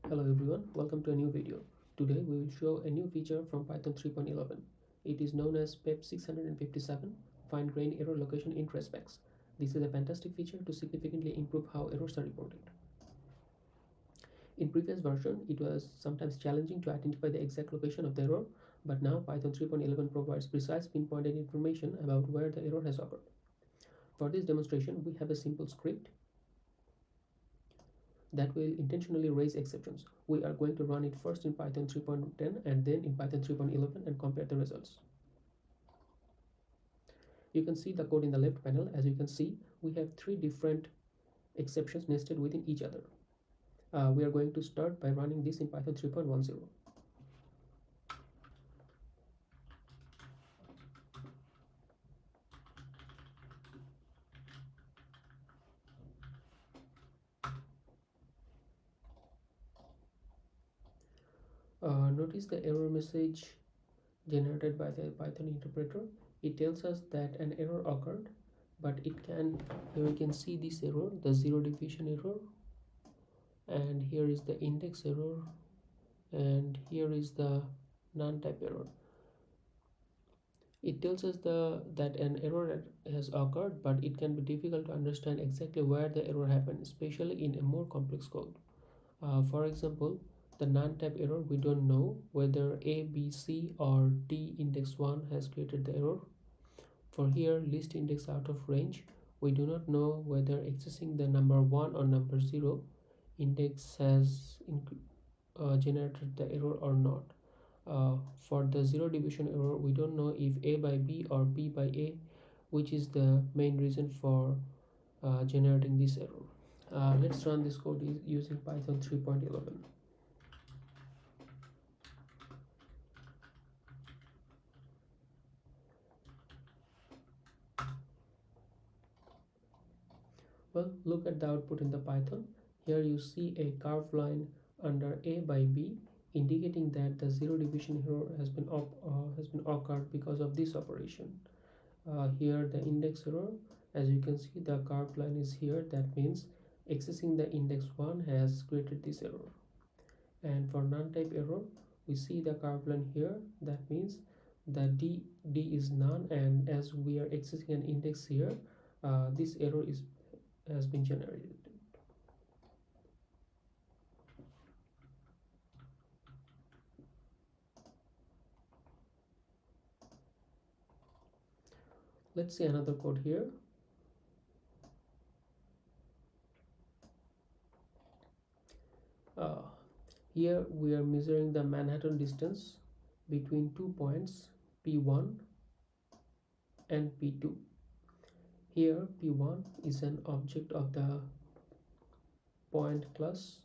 Hello everyone, welcome to a new video. Today we will show a new feature from Python 3.11. It is known as PEP 657, Fine Grain Error Location in Tracebacks. This is a fantastic feature to significantly improve how errors are reported. In previous version, it was sometimes challenging to identify the exact location of the error, but now Python 3.11 provides precise pinpointed information about where the error has occurred. For this demonstration, we have a simple script that will intentionally raise exceptions. We are going to run it first in Python 3.10 and then in Python 3.11 and compare the results. You can see the code in the left panel. As you can see, we have three different exceptions nested within each other. We are going to start by running this in Python 3.10. Notice the error message generated by the Python interpreter. It tells us that an error occurred, but here you can see this error, the zero division error, and here is the index error, and here is the non-type error. It tells us that an error has occurred, but it can be difficult to understand exactly where the error happened, especially in a more complex code. For example, the non-type error, we don't know whether A, B, C or D index 1 has created the error. For here, list index out of range, we do not know whether accessing the number 1 or number 0 index has generated the error or not. For the zero division error, we don't know if A by B or B by A, which is the main reason for generating this error. Let's run this code using Python 3.11. Well, look at the output in the Python. Here you see a curved line under A by B, indicating that the zero division error has been occurred because of this operation. Here the index error, as you can see, the curved line is here. That means accessing the index 1 has created this error. And for non-type error, we see the curved line here. That means the D is none, and as we are accessing an index here, this error has been generated. Let's see another code here. Uh, Here we are measuring the Manhattan distance between 2 points P1 and P2. Here P1 is an object of the point class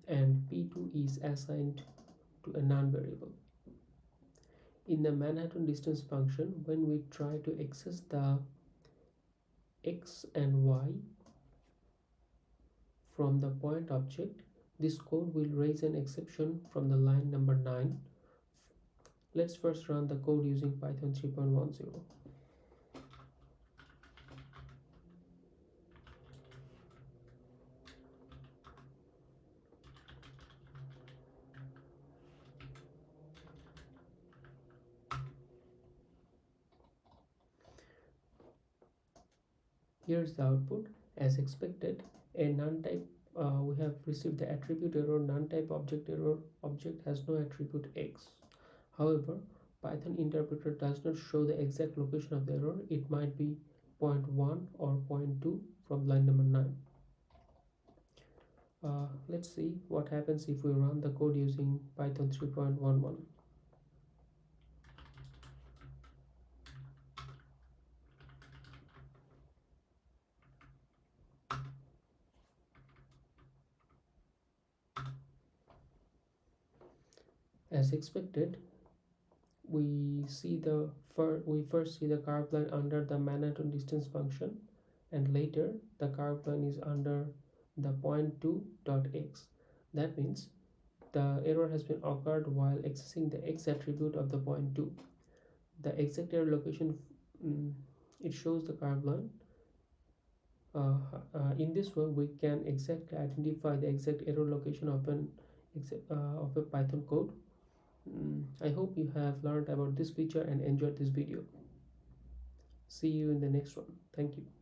and P2 is assigned to a non-variable. In the Manhattan distance function, when we try to access the x and y from the point object, this code will raise an exception from the line number 9. Let's first run the code using Python 3.10. Here's the output. As expected, a non-type we have received the attribute error non-type object error. Object has no attribute x. However, Python interpreter does not show the exact location of the error. It might be 0.1 or 0.2 from line number 9. Let's see what happens if we run the code using Python 3.11. As expected, we first see the curved line under the Manhattan distance function, and later the curved line is under the point 2.x. That means the error has been occurred while accessing the x attribute of the point 2. The exact error location, it shows the curved line. Uh, in this way, we can exactly identify the exact error location of of a Python code. I hope you have learned about this feature and enjoyed this video. See you in the next one. Thank you.